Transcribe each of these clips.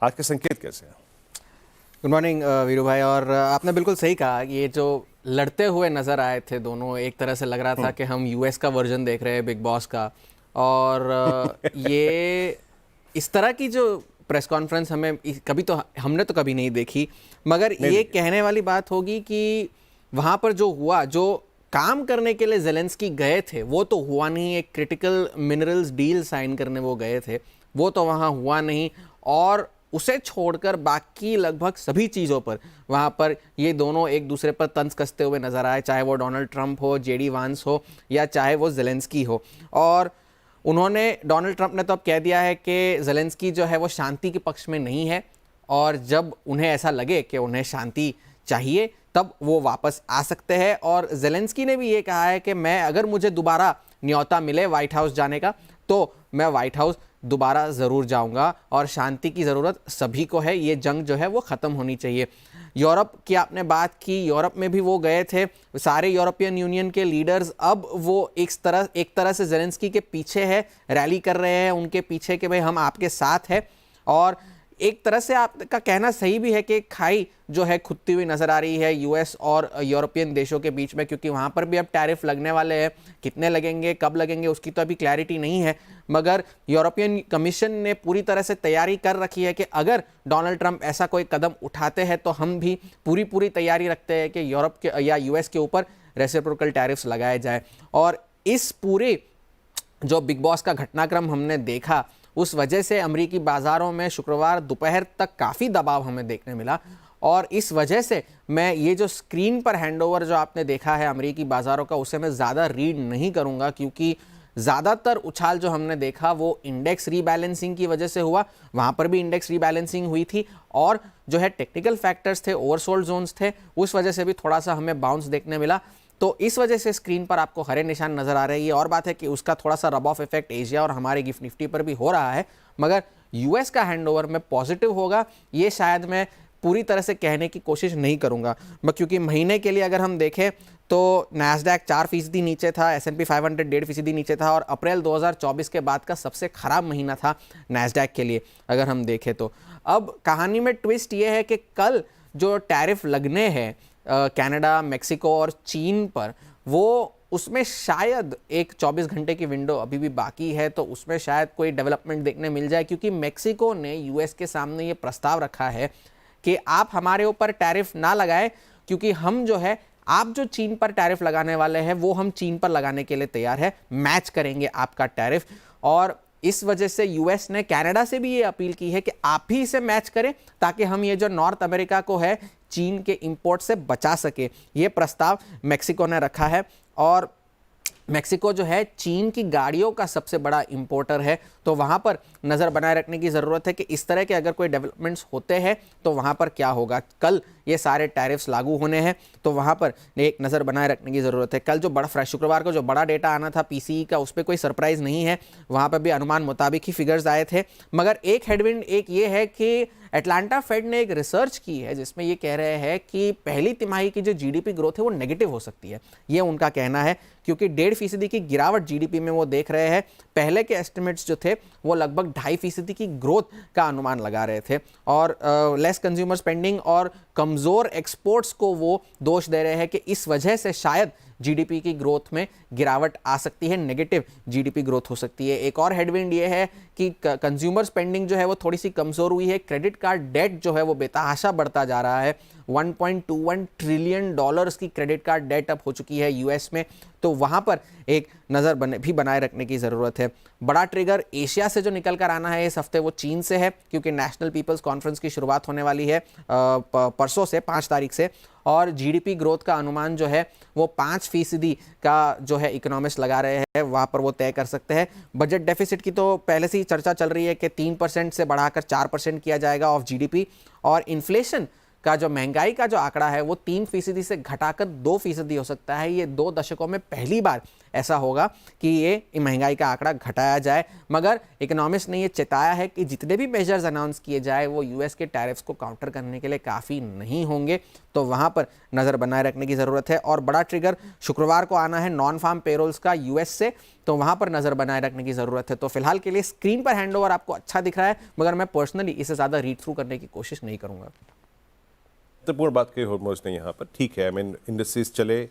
आज के संकेत कैसे हैं? गुड मॉर्निंग वीरू भाई। और आपने बिल्कुल सही कहा, ये जो लड़ते हुए नज़र आए थे दोनों, एक तरह से लग रहा था कि हम यूएस का वर्जन देख रहे हैं बिग बॉस का। और ये इस तरह की जो प्रेस कॉन्फ्रेंस हमने तो कभी नहीं देखी। मगर ये कहने वाली बात होगी कि वहाँ पर जो हुआ, जो काम करने के लिए ज़ेलेंस्की गए थे वो तो हुआ नहीं। एक क्रिटिकल मिनरल्स डील साइन करने वो गए थे, वो तो वहाँ हुआ नहीं। और उसे छोड़कर बाकी लगभग सभी चीज़ों पर वहाँ पर ये दोनों एक दूसरे पर तंज कसते हुए नजर आए, चाहे वो डोनाल्ड ट्रंप हो, जेडी वांस हो, या चाहे वो ज़ेलेंस्की हो। और डोनाल्ड ट्रंप ने तो अब कह दिया है कि ज़ेलेंस्की जो है वो शांति के पक्ष में नहीं है, और जब उन्हें ऐसा लगे कि उन्हें शांति चाहिए तब वो वापस आ सकते हैं। और ज़ेलेंस्की ने भी ये कहा है कि अगर मुझे दोबारा न्योता मिले व्हाइट हाउस जाने का तो मैं व्हाइट हाउस दोबारा ज़रूर जाऊंगा, और शांति की ज़रूरत सभी को है। ये जंग जो है वो ख़त्म होनी चाहिए। यूरोप की आपने बात की, यूरोप में भी वो गए थे, सारे यूरोपियन यूनियन के लीडर्स अब वो एक तरह से ज़ेलेंस्की के पीछे है, रैली कर रहे हैं उनके पीछे कि भाई हम आपके साथ हैं। और एक तरह से आपका कहना सही भी है कि खाई जो है खुदती हुई नजर आ रही है यूएस और यूरोपियन देशों के बीच में, क्योंकि वहां पर भी अब टैरिफ लगने वाले हैं। कितने लगेंगे, कब लगेंगे, उसकी तो अभी क्लैरिटी नहीं है। मगर यूरोपियन कमीशन ने पूरी तरह से तैयारी कर रखी है कि अगर डोनाल्ड ट्रंप ऐसा कोई कदम उठाते हैं तो हम भी पूरी तैयारी रखते हैं कि यूरोप के या यूएस के ऊपर रेसिप्रोकल टैरिफ्स लगाए जाए। और इस पूरे जो बिग बॉस का घटनाक्रम हमने देखा, उस वजह से अमेरिकी बाजारों में शुक्रवार दोपहर तक काफ़ी दबाव हमें देखने मिला। और इस वजह से मैं ये जो स्क्रीन पर हैंडओवर जो आपने देखा है अमेरिकी बाजारों का, उसे मैं ज़्यादा रीड नहीं करूँगा, क्योंकि ज़्यादातर उछाल जो हमने देखा वो इंडेक्स रीबैलेंसिंग की वजह से हुआ। वहाँ पर भी इंडेक्स रीबैलेंसिंग हुई थी, और जो है टेक्निकल फैक्टर्स थे, ओवरसोल्ड जोन्स थे, उस वजह से भी थोड़ा सा हमें बाउंस देखने मिला। तो इस वजह से स्क्रीन पर आपको हरे निशान नजर आ रहे हैं। और बात है कि उसका थोड़ा सा रब ऑफ इफेक्ट एशिया और हमारे गिफ्ट निफ्टी पर भी हो रहा है। मगर यूएस का हैंडओवर में पॉजिटिव होगा, ये शायद मैं पूरी तरह से कहने की कोशिश नहीं करूंगा, क्योंकि महीने के लिए अगर हम देखें तो नैस्डैक 4% नीचे था, S&P 500 1.5% नीचे था, और अप्रैल 2024 के बाद का सबसे खराब महीना था नैस्डैक के लिए अगर हम देखें तो। अब कहानी में ट्विस्ट ये है कि कल जो टैरिफ लगने हैं कनाडा, मेक्सिको और चीन पर, वो उसमें शायद एक 24 घंटे की विंडो अभी भी बाकी है, तो उसमें शायद कोई डेवलपमेंट देखने मिल जाए। क्योंकि मेक्सिको ने यूएस के सामने ये प्रस्ताव रखा है कि आप हमारे ऊपर टैरिफ ना लगाएं, क्योंकि हम जो है, आप जो चीन पर टैरिफ लगाने वाले हैं वो हम चीन पर लगाने के लिए तैयार है, मैच करेंगे आपका टैरिफ। और इस वजह से यूएस ने कनाडा से भी ये अपील की है कि आप ही इसे मैच करें, ताकि हम ये जो नॉर्थ अमेरिका को है चीन के इंपोर्ट से बचा सके। ये प्रस्ताव मेक्सिको ने रखा है, और मेक्सिको जो है चीन की गाड़ियों का सबसे बड़ा इंपोर्टर है, तो वहाँ पर नज़र बनाए रखने की ज़रूरत है कि इस तरह के अगर कोई डेवलपमेंट्स होते हैं तो वहाँ पर क्या होगा। कल ये सारे टैरिफ्स लागू होने हैं, तो वहाँ पर एक नज़र बनाए रखने की ज़रूरत है। कल जो शुक्रवार को जो बड़ा डेटा आना था पीसीई का, उस पर कोई सरप्राइज़ नहीं है, वहाँ पर भी अनुमान मुताबिक ही फिगर्स आए थे। मगर एक हेडविंड एक ये है कि एटलांटा फेड ने एक रिसर्च की है जिसमें ये कह रहे हैं कि पहली तिमाही की जो जीडीपी ग्रोथ है वो नेगेटिव हो सकती है। ये उनका कहना है, क्योंकि 1.5% की गिरावट जीडीपी में वो देख रहे हैं। पहले के एस्टिमेट्स जो थे वो लगभग 2.5% की ग्रोथ का अनुमान लगा रहे थे, और लेस कंज्यूमर स्पेंडिंग और कमज़ोर एक्सपोर्ट्स को वो दोष दे रहे हैं कि इस वजह से शायद जीडीपी की ग्रोथ में गिरावट आ सकती है, नेगेटिव जीडीपी ग्रोथ हो सकती है। एक और हेडविंड ये है कि कंज्यूमर स्पेंडिंग जो है वो थोड़ी सी कमज़ोर हुई है। क्रेडिट कार्ड डेट जो है वो बेतहाशा बढ़ता जा रहा है। 1.21 ट्रिलियन डॉलर्स की क्रेडिट कार्ड डेट अब हो चुकी है यूएस में, तो वहाँ पर एक नज़र भी बनाए रखने की ज़रूरत है। बड़ा ट्रिगर एशिया से जो निकल कर आना है इस हफ्ते वो चीन से है, क्योंकि नेशनल पीपल्स कॉन्फ्रेंस की शुरुआत होने वाली है परसों से, 5 तारीख से। और जीडीपी ग्रोथ का अनुमान जो है वो 5% का जो है इकोनॉमिस्ट लगा रहे हैं, वहाँ पर वो तय कर सकते हैं। बजट डेफिसिट की तो पहले से ही चर्चा चल रही है कि 3% से बढ़ाकर 4% किया जाएगा ऑफ जीडीपी। और इन्फ्लेशन का जो महंगाई का जो आंकड़ा है वो 3% से घटाकर 2% हो सकता है। ये 2 दशकों में पहली बार ऐसा होगा कि ये महंगाई का आंकड़ा घटाया जाए। मगर इकोनॉमिस्ट ने ये चेताया है कि जितने भी मेजर्स अनाउंस किए जाए वो यूएस के टैरिफ्स को काउंटर करने के लिए काफ़ी नहीं होंगे, तो वहाँ पर नज़र बनाए रखने की ज़रूरत है। और बड़ा ट्रिगर शुक्रवार को आना है नॉन फार्म पेरोल्स का यूएस से, तो वहाँ पर नज़र बनाए रखने की ज़रूरत है। तो फिलहाल के लिए स्क्रीन पर हैंडओवर आपको अच्छा दिख रहा है, मगर मैं पर्सनली इसे ज़्यादा रीड थ्रू करने की कोशिश नहीं करूँगा। महत्वपूर्ण बात कही हॉर्मोज ने यहाँ पर, ठीक है, आई मीन इंडस्ट्रीज चले,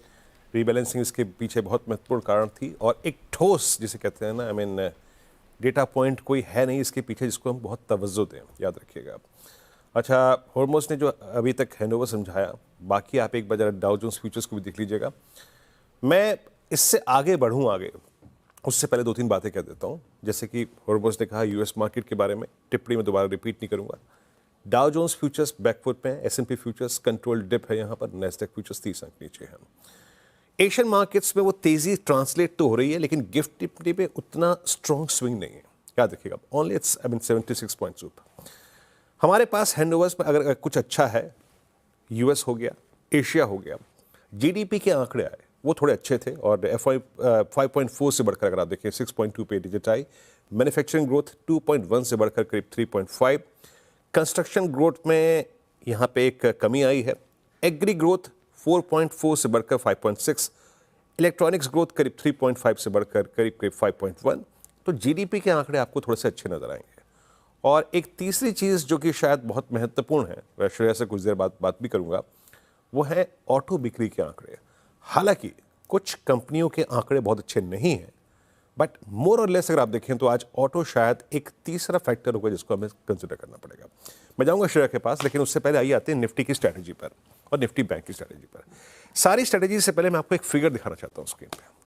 रीबैलेंसिंग इसके पीछे बहुत महत्वपूर्ण कारण थी, और एक ठोस जिसे कहते हैं ना, आई मीन डेटा पॉइंट कोई है नहीं इसके पीछे जिसको हम बहुत तवज्जो दें, याद रखिएगा आप। अच्छा, हॉर्मोज ने जो अभी तक हैंडओवर समझाया, बाकी आप एक बार जरा डाउ जोन्स फ्यूचर्स को भी देख लीजिएगा। मैं इससे आगे बढ़ूँ आगे, उससे पहले 2-3 बातें कह देता हूँ। जैसे कि हॉर्मोज ने कहा यूएस मार्केट के बारे में, टिप्पणी में दोबारा रिपीट नहीं करूँगा। डाउ जोन्स फ्यूचर्स बैकफुट पे हैं, एस&पी फ्यूचर्स कंट्रोल डिप है यहाँ पर, नेस्डैक फ्यूचर्स 30 अंक नीचे हैं। एशियन मार्केट्स में वो तेजी ट्रांसलेट तो हो रही है, लेकिन गिफ्ट निफ्टी पे उतना स्ट्रॉन्ग स्विंग नहीं है, याद रखिएगा। Only it's I mean 76 points ऊपर। हमारे पास हैंडओवर्स में अगर कुछ अच्छा है, यूएस हो गया, एशिया हो गया, जीडीपी के आंकड़े आए वो थोड़े अच्छे थे, और एफआई 5.4 से बढ़कर अगर आप देखें 6.2 पे डिजिट आई। मैन्युफैक्चरिंग ग्रोथ 2.1 से बढ़कर करीब 3.5। कंस्ट्रक्शन ग्रोथ में यहाँ पे एक कमी आई है। एग्री ग्रोथ 4.4 से बढ़कर 5.6। इलेक्ट्रॉनिक्स ग्रोथ करीब 3.5 से बढ़कर करीब 5.1। तो जीडीपी के आंकड़े आपको थोड़े से अच्छे नजर आएंगे। और एक तीसरी चीज़ जो कि शायद बहुत महत्वपूर्ण है, मैं श्रेया से कुछ देर बाद बात भी करूंगा, वो है ऑटो बिक्री के आंकड़े। हालांकि कुछ कंपनियों के आंकड़े बहुत अच्छे नहीं हैं, बट मोर और लेस अगर आप देखें तो आज ऑटो शायद एक तीसरा फैक्टर होगा जिसको हमें कंसिडर करना पड़ेगा। मैं जाऊंगा श्रेया के पास, लेकिन उससे पहले आइए आते हैं निफ्टी की स्ट्रैटेजी पर और निफ्टी बैंक की स्ट्रैटेजी पर। सारी स्ट्रैटेजी से पहले मैं आपको एक फिगर दिखाना चाहता हूँ स्क्रीन पे।